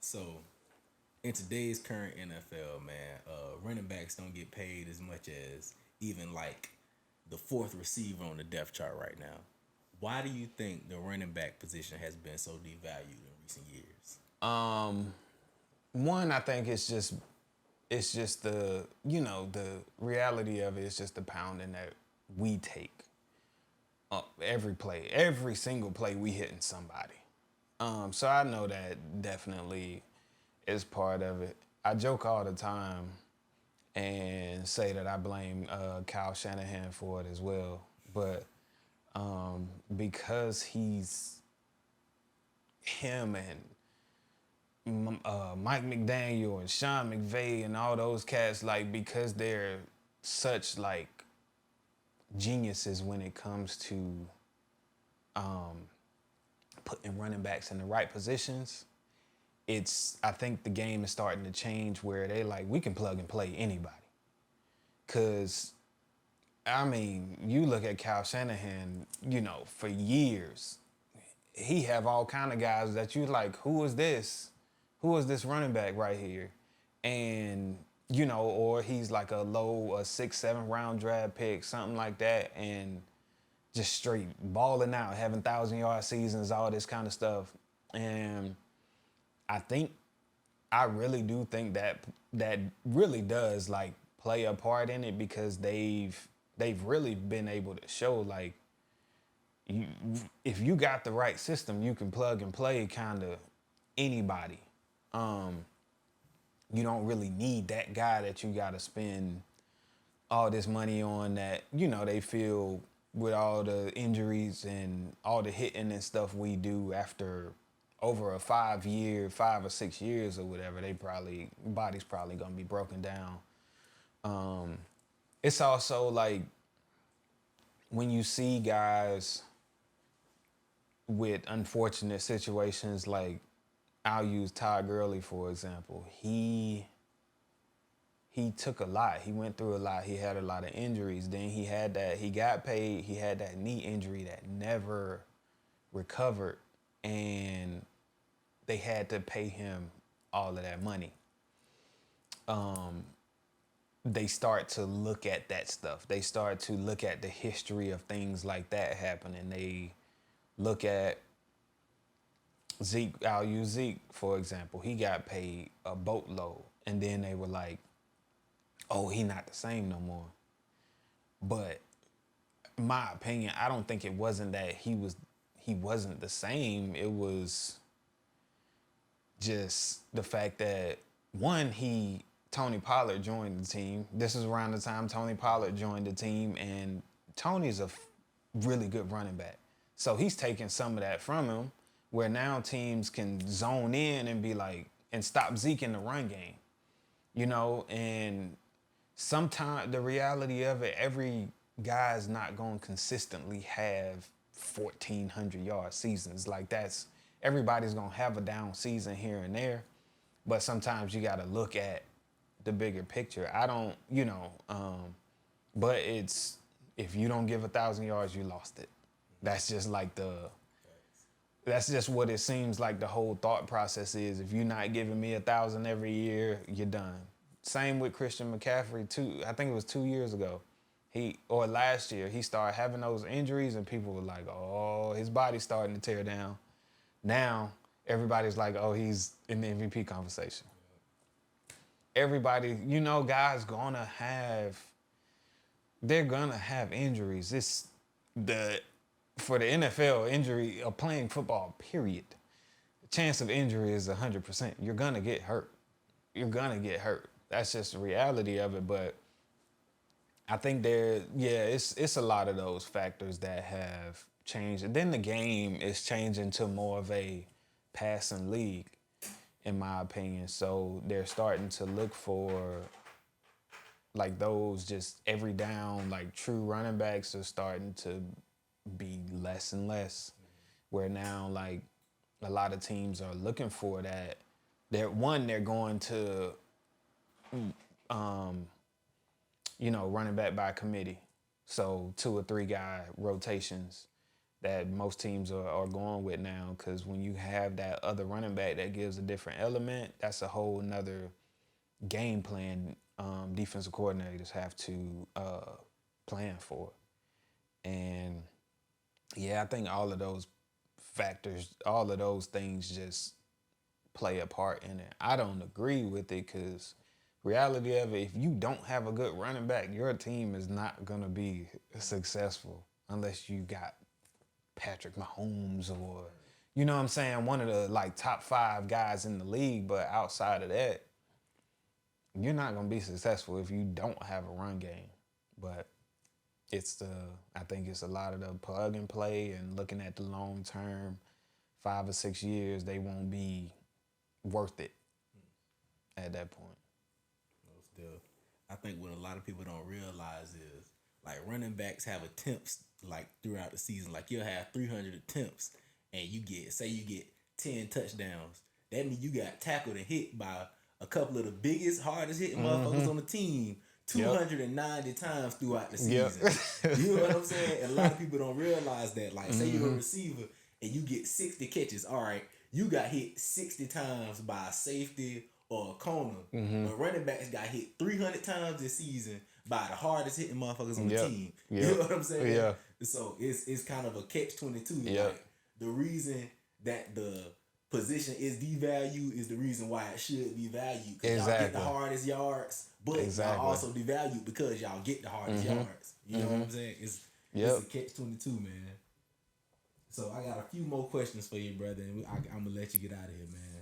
So in today's current NFL, man, running backs don't get paid as much as even like the fourth receiver on the depth chart right now. Why do you think the running back position has been so devalued in recent years? Um, One, I think it's just the reality of it is just the pounding that we take every play, every single play we hitting somebody. So I know that definitely is part of it. I joke all the time and say that I blame Kyle Shanahan for it as well, but because he's him and Mike McDaniel and Sean McVay and all those cats, like because they're such like geniuses when it comes to putting running backs in the right positions. I think the game is starting to change where they like we can plug and play anybody. Cause I mean, you look at Kyle Shanahan, for years, he have all kind of guys that you like, who is this? Who is this running back right here? And, or he's like a 6, 7 round draft pick, something like that, and just straight balling out, having 1,000 yard seasons, all this kind of stuff. And I think I really do think that really does like play a part in it because they've really been able to show like you, if you got the right system, you can plug and play kind of anybody. Um, you don't really need that guy that you got to spend all this money on that, they feel with all the injuries and all the hitting and stuff we do after over a 5 or 6 years or whatever, body's probably gonna be broken down. It's also like when you see guys with unfortunate situations, like I'll use Todd Gurley for example. He took a lot. He went through a lot. He had a lot of injuries. Then he got paid. He had that knee injury that never recovered. And they had to pay him all of that money. They start to look at that stuff. They start to look at the history of things like that happening. They look at Zeke. I'll use Zeke, for example. He got paid a boatload. And then they were like, oh, he not the same no more. But my opinion, I don't think it wasn't that he wasn't the same. It was just the fact that one, Tony Pollard joined the team. This is around the time Tony Pollard joined the team, and Tony's a really good running back. So he's taking some of that from him, where now teams can zone in and be like, and stop Zeke in the run game, and sometimes the reality of it, every guy's not going to consistently have 1,400 yard seasons. Like everybody's going to have a down season here and there, but sometimes you got to look at the bigger picture. I don't, but if you don't give 1,000 yards, you lost it. That's just like that's just what it seems like the whole thought process is. If you're not giving me 1,000 every year, you're done. Same with Christian McCaffrey too. I think it was 2 years ago. Or last year, he started having those injuries and people were like, oh, his body's starting to tear down. Now, everybody's like, oh, he's in the MVP conversation. Everybody, guys they're gonna have injuries. For the NFL, injury of playing football, period. The chance of injury is 100%. You're gonna get hurt. That's just the reality of it. But I think it's a lot of those factors that have changed. And then the game is changing to more of a passing league, in my opinion. So they're starting to look for like those just every down, like true running backs are starting to be less and less. Where now, like, a lot of teams are looking for that. They're going to running back by committee. So 2 or 3 guy rotations. that most teams are going with now. Because when you have that other running back that gives a different element, that's a whole nother game plan defensive coordinators have to plan for. And yeah, I think all of those factors, all of those things just play a part in it. I don't agree with it because reality of it, if you don't have a good running back, your team is not going to be successful unless you got Patrick Mahomes or, you know what I'm saying, one of the like top 5 guys in the league. But outside of that, you're not going to be successful if you don't have a run game. But I think it's a lot of the plug and play and looking at the long term, 5 or 6 years, they won't be worth it at that point. Still, I think what a lot of people don't realize is like running backs have attempts like throughout the season. Like you'll have 300 attempts and you get 10 touchdowns. That means you got tackled and hit by a couple of the biggest, hardest hitting motherfuckers on the team 290 times throughout the season. You know what I'm saying? And a lot of people don't realize that. Like, say you're a receiver and you get 60 catches. All right, you got hit 60 times by a safety or a corner. But running backs got hit 300 times this season by the hardest hitting motherfuckers on the team. You know what I'm saying? Yeah. So it's kind of a catch-22. Yeah. Like, the reason that the position is devalued is the reason why it should be valued. Because y'all get the hardest yards, but y'all also devalued because y'all get the hardest yards. You know what I'm saying? It's a catch-22, man. So I got a few more questions for you, brother, and I'm going to let you get out of here, man.